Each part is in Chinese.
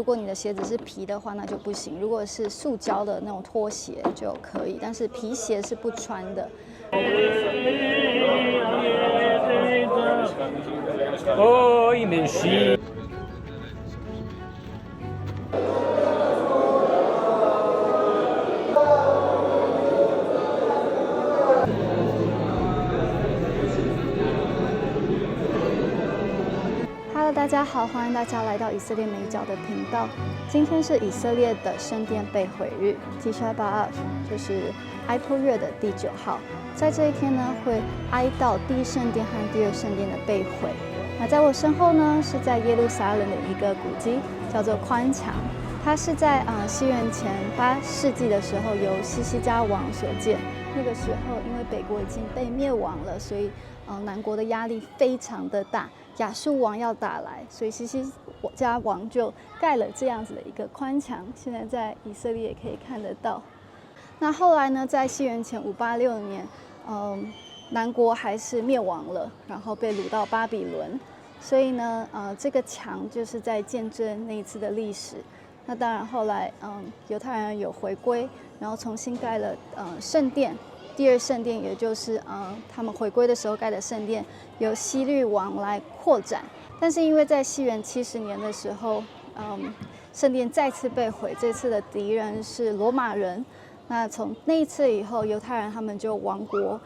如果你的鞋子是皮的话，那就不行；如果是塑胶的那种拖鞋就可以，但是皮鞋是不穿的。大家好，欢迎大家来到以色列美角的频道。今天是以色列的圣殿被毁日 Tisha B'Av， 就是哀悼月的第9号。在这一天呢，会哀悼第一圣殿和第二圣殿的被毁。那在我身后呢，是在耶路撒冷的一个古迹，叫做宽墙。它是在西元前8世纪的时候由西西家王所建。那个时候因为北国已经被灭亡了，所以南国的压力非常的大。亚述王要打来，所以西西家王就盖了这样子的一个宽墙，现在在以色列也可以看得到。那后来呢，在西元前586年，南国还是灭亡了，然后被掳到巴比伦，所以呢，这个墙就是在见证那一次的历史。那当然后来，犹太人有回归，然后重新盖了圣殿。第二圣殿，也就是他们回归的时候盖的圣殿，由希律王来扩展。但是因为在西元70年的时候，圣殿再次被毁，这次的敌人是罗马人。那从那一次以后，犹太人他们就亡国，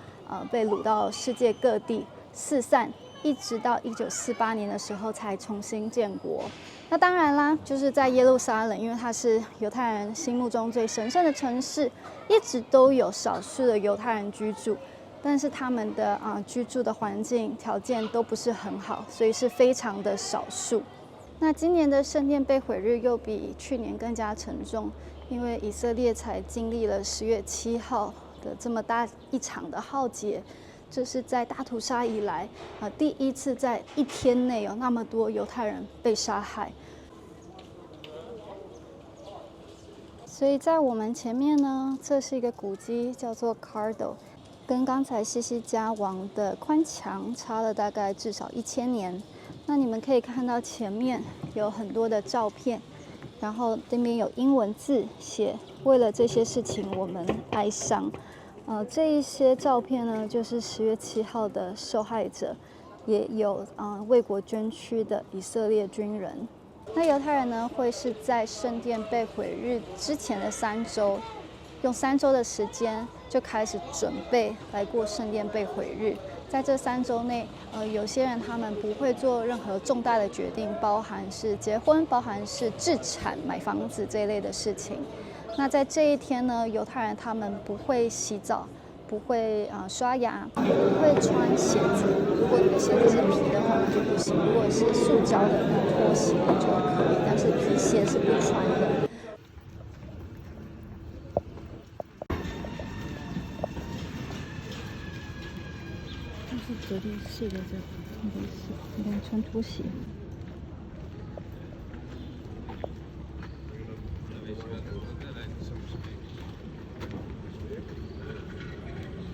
被掳到世界各地四散，一直到1948年的时候才重新建国。那当然啦，就是在耶路撒冷，因为它是犹太人心目中最神圣的城市，一直都有少数的犹太人居住，但是他们的居住的环境条件都不是很好，所以是非常的少数。那今年的圣殿被毁日又比去年更加沉重，因为以色列才经历了10月7号的这么大一场的浩劫。这是在大屠杀以来，第一次在一天内有那么多犹太人被杀害。所以在我们前面呢，这是一个古迹，叫做 Cardo， 跟刚才西西家王的宽墙差了大概至少1000年。那你们可以看到前面有很多的照片，然后这边有英文字写“为了这些事情，我们哀伤”。这一些照片呢，就是10月7号的受害者，也有为国捐躯的以色列军人。那犹太人呢，会是在圣殿被毁日之前的3周，用3周的时间就开始准备来过圣殿被毁日。在这3周内，有些人他们不会做任何重大的决定，包含是结婚，包含是置产、买房子这一类的事情。那在这一天呢，犹太人他们不会洗澡，不会刷牙，也不会穿鞋子。如果你的鞋子是皮的话，那就不行；如果是塑胶的那种拖鞋就可以，但是皮鞋是不穿的。这是德律式的这个，应该是应该穿拖鞋。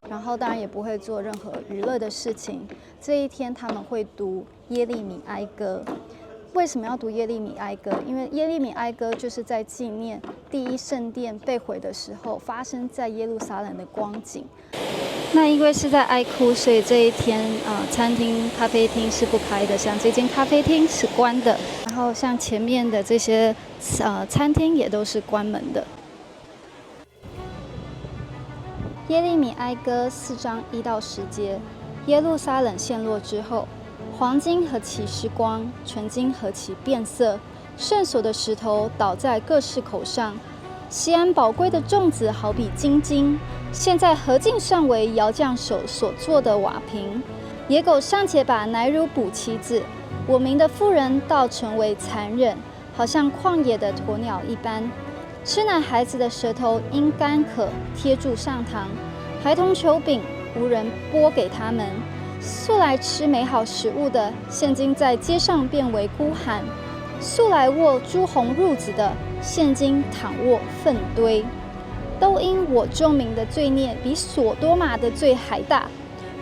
然后当然也不会做任何娱乐的事情。这一天他们会读耶利米哀歌。为什么要读耶利米哀歌？因为耶利米哀歌就是在纪念第一圣殿被毁的时候发生在耶路撒冷的光景。那因为是在哀哭，所以这一天餐厅、咖啡厅是不开的，像这间咖啡厅是关的，然后像前面的这些餐厅也都是关门的。耶利米哀歌4章1到10节，耶路撒冷陷落之后，黄金何其失光，纯金何其变色，圣所的石头倒在各市口上，锡安宝贵的粽子好比金晶，现在何竟尚为窑匠手所做的瓦瓶？野狗尚且把奶乳补妻子，我民的妇人倒成为残忍，好像旷野的鸵鸟一般。吃奶孩子的舌头因干渴贴住上膛，孩童求饼，无人拨给他们。素来吃美好食物的，现今在街上变为孤寒；素来握朱红褥子的，现今躺卧粪堆。都因我众民的罪孽比所多玛的罪还大。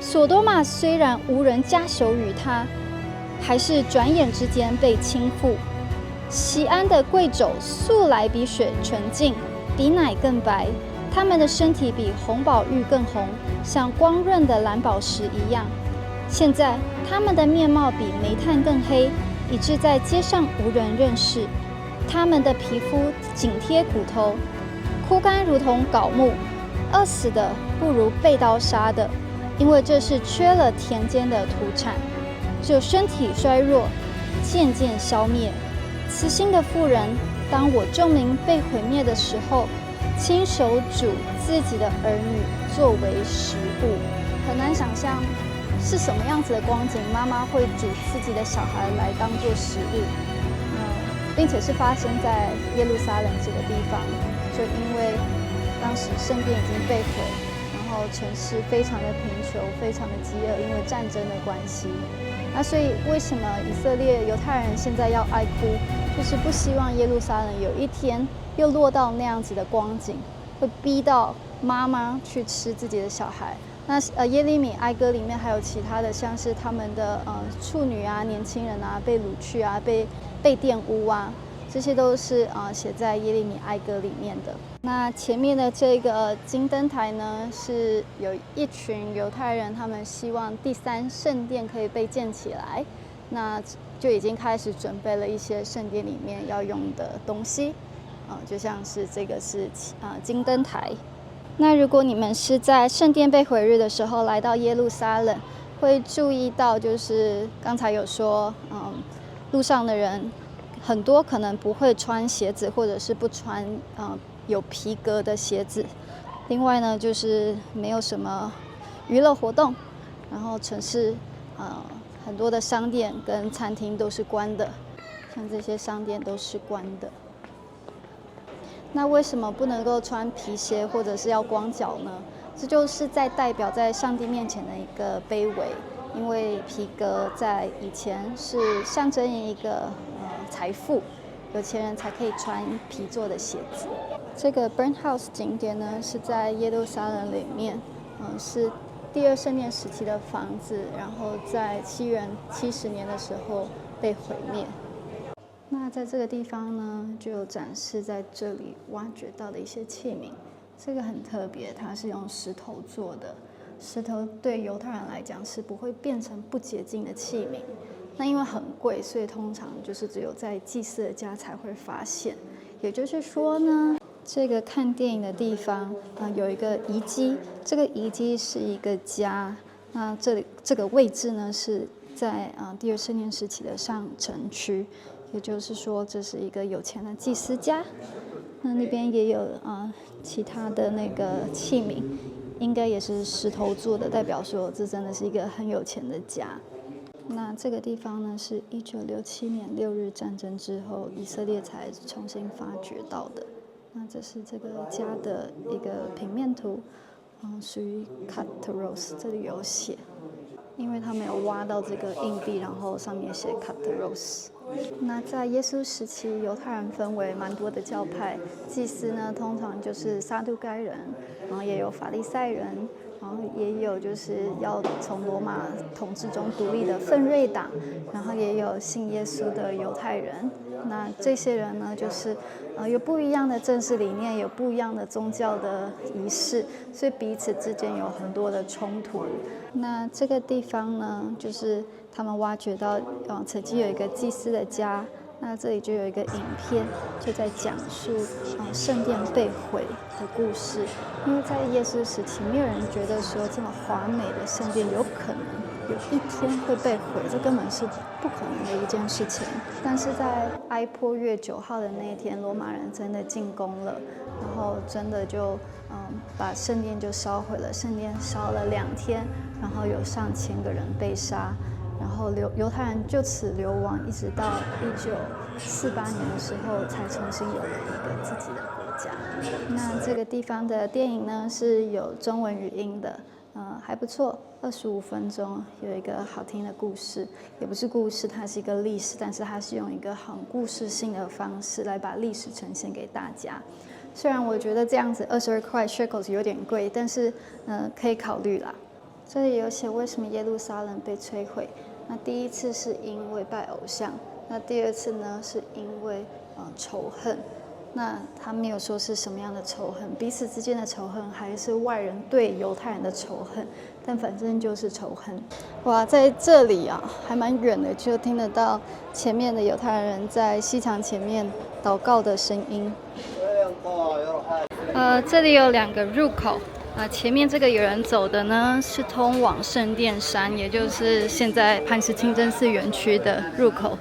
所多玛虽然无人加手与他，还是转眼之间被倾覆。锡安的贵胄素来比雪纯净，比奶更白。他们的身体比红宝玉更红，像光润的蓝宝石一样。现在他们的面貌比煤炭更黑，以致在街上无人认识。他们的皮肤紧贴骨头，枯干如同槁木。饿死的不如被刀杀的，因为这是缺了田间的土产。只有身体衰弱，渐渐消灭。慈心的妇人，当我众民被毁灭的时候，亲手煮自己的儿女作为食物。很难想象是什么样子的光景，妈妈会煮自己的小孩来当做食物。并且是发生在耶路撒冷这个地方，就因为当时圣殿已经被毁，然后城市非常的贫穷，非常的饥饿，因为战争的关系。那所以为什么以色列犹太人现在要哀哭，就是不希望耶路撒冷有一天又落到那样子的光景，会逼到妈妈去吃自己的小孩。那耶利米哀歌里面还有其他的，像是他们的处女啊、年轻人啊被掳去啊、被玷污啊，这些都是写在耶利米哀歌里面的。那前面的这个金灯台呢，是有一群犹太人，他们希望第三圣殿可以被建起来，那就已经开始准备了一些圣殿里面要用的东西，就像是这个是金灯台。那如果你们是在圣殿被毁日的时候来到耶路撒冷，会注意到就是刚才有说，路上的人很多可能不会穿鞋子，或者是不穿有皮革的鞋子。另外呢，就是没有什么娱乐活动，然后城市很多的商店跟餐厅都是关的，像这些商店都是关的。那为什么不能够穿皮鞋或者是要光脚呢？这就是在代表在上帝面前的一个卑微，因为皮革在以前是象征一个财富，有钱人才可以穿皮做的鞋子。这个 Burnt House 景点呢是在耶路撒冷里面，是第二圣殿时期的房子，然后在西元70年的时候被毁灭。那在这个地方呢，就有展示在这里挖掘到的一些器皿。这个很特别，它是用石头做的。石头对犹太人来讲是不会变成不洁净的器皿。那因为很贵，所以通常就是只有在祭祀的家才会发现。也就是说呢，这个看电影的地方有一个遗迹，这个遗迹是一个家。那这个位置呢是在第二圣殿时期的上城区。也就是说，这是一个有钱的祭司家。那边也有其他的那个器皿，应该也是石头做的，代表说这真的是一个很有钱的家。那这个地方呢，是1967年6日战争之后，以色列才重新发掘到的。那这是这个家的一个平面图，属于 Cutterose， 这里有写，因为他们有挖到这个硬币，然后上面写 Cutterose。那在耶稣时期，犹太人分为蛮多的教派，祭司呢通常就是撒都该人，然后也有法利赛人，然后也有就是要从罗马统治中独立的奋锐党，然后也有信耶稣的犹太人。那这些人呢，就是有不一样的政治理念，有不一样的宗教的仪式，所以彼此之间有很多的冲突。那这个地方呢，就是他们挖掘到曾经有一个祭司的家。那这里就有一个影片，就在讲述圣殿被毁的故事。因为在耶稣时期，没有人觉得说这么华美的圣殿有可能有一天会被毁，这根本是不可能的一件事情。但是在哀坡月9号的那一天，罗马人真的进攻了，然后真的就把圣殿就烧毁了。圣殿烧了2天，然后有上千个人被杀。然后犹太人就此流亡，一直到1948年的时候，才重新有了一个自己的国家。那这个地方的电影呢，是有中文语音的，还不错，25分钟，有一个好听的故事，也不是故事，它是一个历史，但是它是用一个很故事性的方式来把历史呈现给大家。虽然我觉得这样子22块 shekels 有点贵，但是可以考虑啦。这里有写为什么耶路撒冷被摧毁。那第一次是因为拜偶像，那第二次呢，是因为仇恨。那他没有说是什么样的仇恨，彼此之间的仇恨，还是外人对犹太人的仇恨，但反正就是仇恨。哇，在这里啊，还蛮远的，就听得到前面的犹太人在西墙前面祷告的声音。这里有2个入口。前面这个有人走的呢，是通往圣殿山，也就是现在磐石清真寺园区的入口。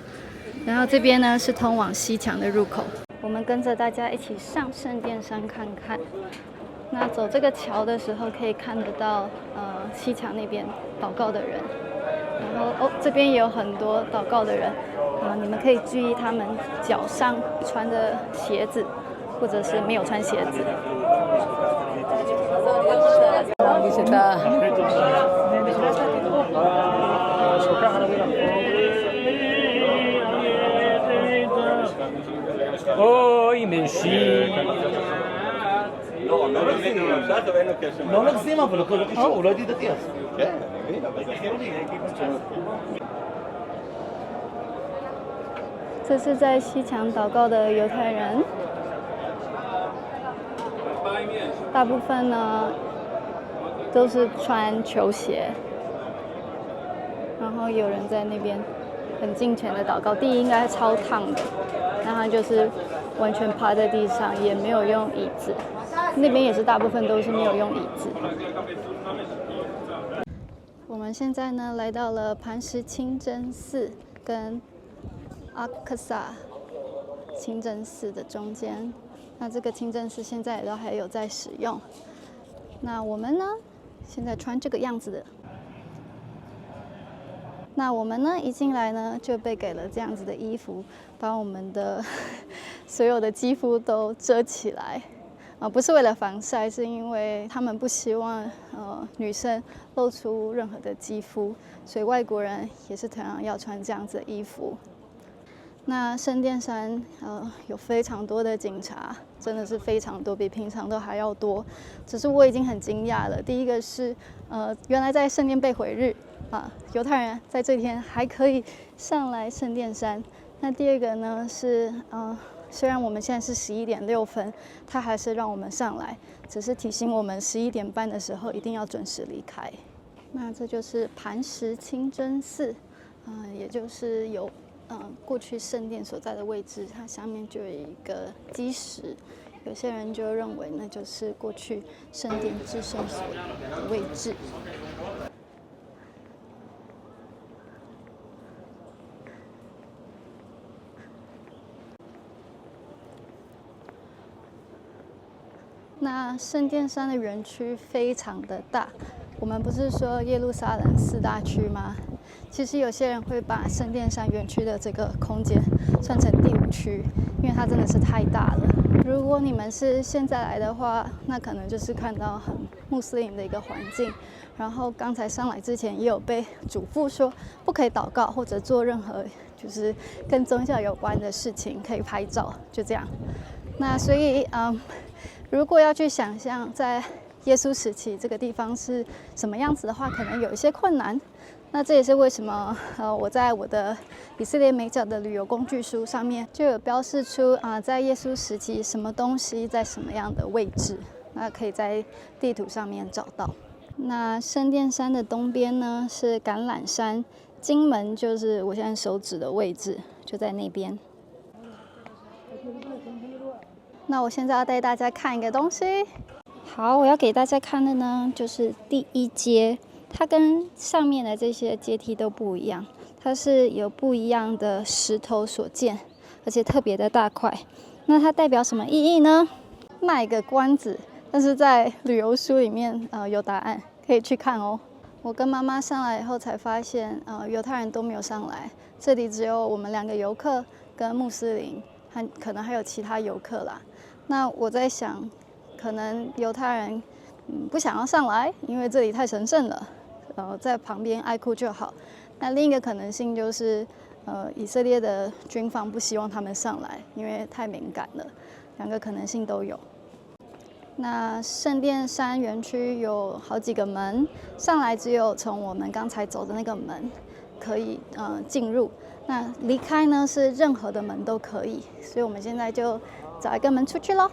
然后这边呢是通往西墙的入口。我们跟着大家一起上圣殿山看看。那走这个桥的时候，可以看得到西墙那边祷告的人。然后这边也有很多祷告的人。你们可以注意他们脚上穿的鞋子，或者是没有穿鞋子。אוי מנשי לא נגזים אבל הכל לא קשור, הוא לא ידידתי אז כן, אבל זה חילוני, הייתי בצ'אנס 这是在西墙祷告的犹太人，大部分呢都是穿球鞋，然后有人在那边很敬虔的祷告，地应该超烫的，那他就是完全趴在地上，也没有用椅子。那边也是大部分都是没有用椅子。我们现在呢来到了磐石清真寺跟阿克萨清真寺的中间。那这个清真寺现在也都还有在使用。那我们呢现在穿这个样子的。那我们呢一进来呢就被给了这样子的衣服，把我们的所有的肌肤都遮起来。不是为了防晒，是因为他们不希望女生露出任何的肌肤，所以外国人也是同样要穿这样子的衣服。那圣殿山有非常多的警察，真的是非常多，比平常都还要多。只是我已经很惊讶了。第一个是原来在圣殿被毁日犹太人在这天还可以上来圣殿山。那第二个呢是虽然我们现在是11点6分，他还是让我们上来，只是提醒我们11点半的时候一定要准时离开。那这就是磐石清真寺，也就是有过去圣殿所在的位置，它下面就有一个基石，有些人就认为那就是过去圣殿至圣所的位置。那圣殿山的园区非常的大，我们不是说耶路撒冷4大区吗？其实有些人会把圣殿山园区的这个空间算成第5区，因为它真的是太大了。如果你们是现在来的话，那可能就是看到很穆斯林的一个环境。然后刚才上来之前也有被嘱咐说不可以祷告或者做任何就是跟宗教有关的事情，可以拍照，就这样。那所以如果要去想象在耶稣时期这个地方是什么样子的话，可能有一些困难。那这也是为什么我在我的以色列美角的旅游工具书上面就有标示出在耶稣时期什么东西在什么样的位置，那可以在地图上面找到。那圣殿山的东边呢是橄榄山，金门就是我现在手指的位置，就在那边。那我现在要带大家看一个东西。好，我要给大家看的呢，就是第1阶，它跟上面的这些阶梯都不一样，它是有不一样的石头所建，而且特别的大块。那它代表什么意义呢？卖个关子，但是在旅游书里面有答案，可以去看哦。我跟妈妈上来以后才发现，犹太人都没有上来，这里只有我们2个游客跟穆斯林，可能还有其他游客啦。那我在想，可能犹太人不想要上来，因为这里太神圣了，在旁边爱哭就好。那另一个可能性就是，以色列的军方不希望他们上来，因为太敏感了。2个可能性都有。那圣殿山园区有好几个门，上来只有从我们刚才走的那个门可以进入。那离开呢是任何的门都可以，所以我们现在就找一个门出去咯。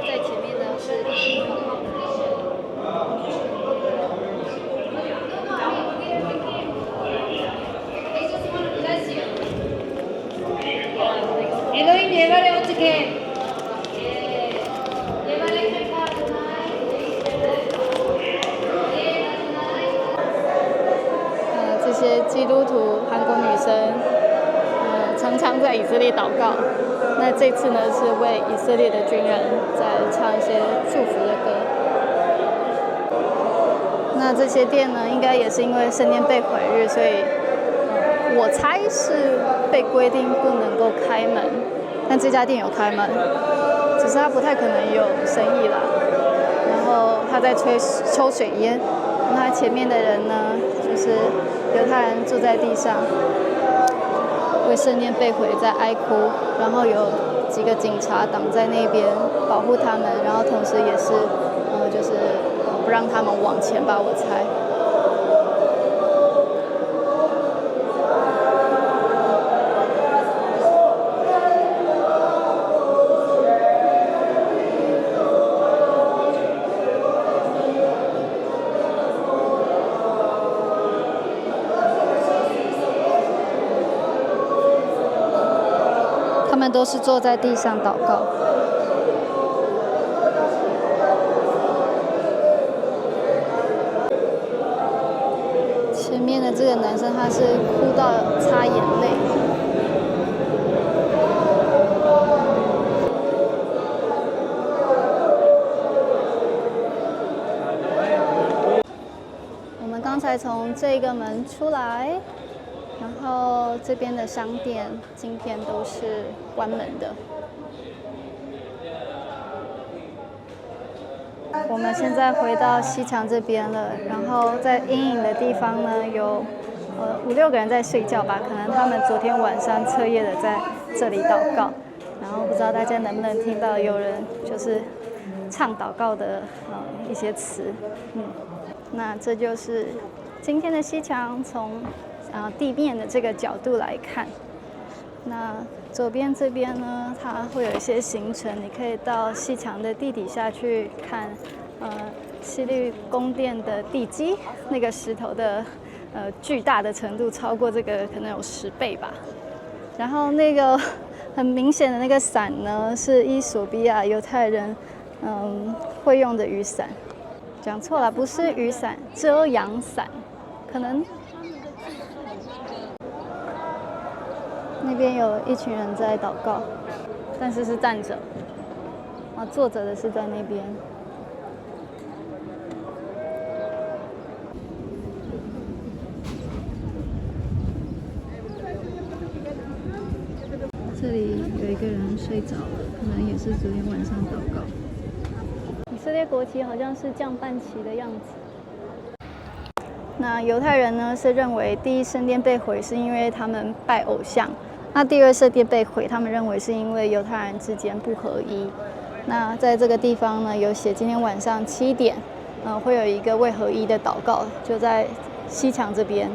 在前面呢是这些基督徒韩国女生，常常在以色列祷告。那这次呢是为以色列的军人在唱一些祝福的歌。那这些店呢，应该也是因为圣殿被毁日，所以我猜是被规定不能够开门。但这家店有开门，只是它不太可能有生意啦。然后他在抽水烟，那前面的人呢，就是犹太人坐在地上，为圣殿被毁在哀哭，然后有几个警察挡在那边保护他们，然后同时也是就是不让他们往前吧，我猜。他们都是坐在地上祷告。前面的这个男生他是哭到擦眼泪。我们刚才从这个门出来。然后这边的商店今天都是关门的。我们现在回到西墙这边了，然后在阴影的地方呢，有5、6个人在睡觉吧，可能他们昨天晚上彻夜的在这里祷告。然后不知道大家能不能听到有人就是唱祷告的一些词。那这就是今天的西墙从地面的这个角度来看，那左边这边呢，它会有一些行程，你可以到西墙的地底下去看，西律宫殿的地基，那个石头的巨大的程度超过这个可能有10倍吧。然后那个很明显的那个伞呢，是伊索比亚犹太人会用的雨伞，讲错了，不是雨伞，遮阳伞，可能。那边有一群人在祷告，但是是站着，坐着的是在那边。这里有一个人睡着了，可能也是昨天晚上祷告。以色列国旗好像是降半旗的样子。那犹太人呢是认为第一圣殿被毁是因为他们拜偶像。那第二圣殿被毁，他们认为是因为犹太人之间不合一。那在这个地方呢，有写今天晚上7点，会有一个为合一的祷告，就在西墙这边。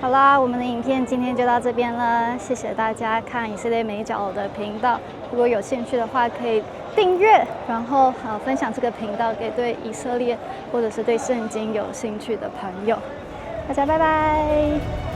好啦，我们的影片今天就到这边了，谢谢大家看以色列美角的频道。如果有兴趣的话，可以订阅，然后分享这个频道给对以色列或者是对圣经有兴趣的朋友。大家拜拜。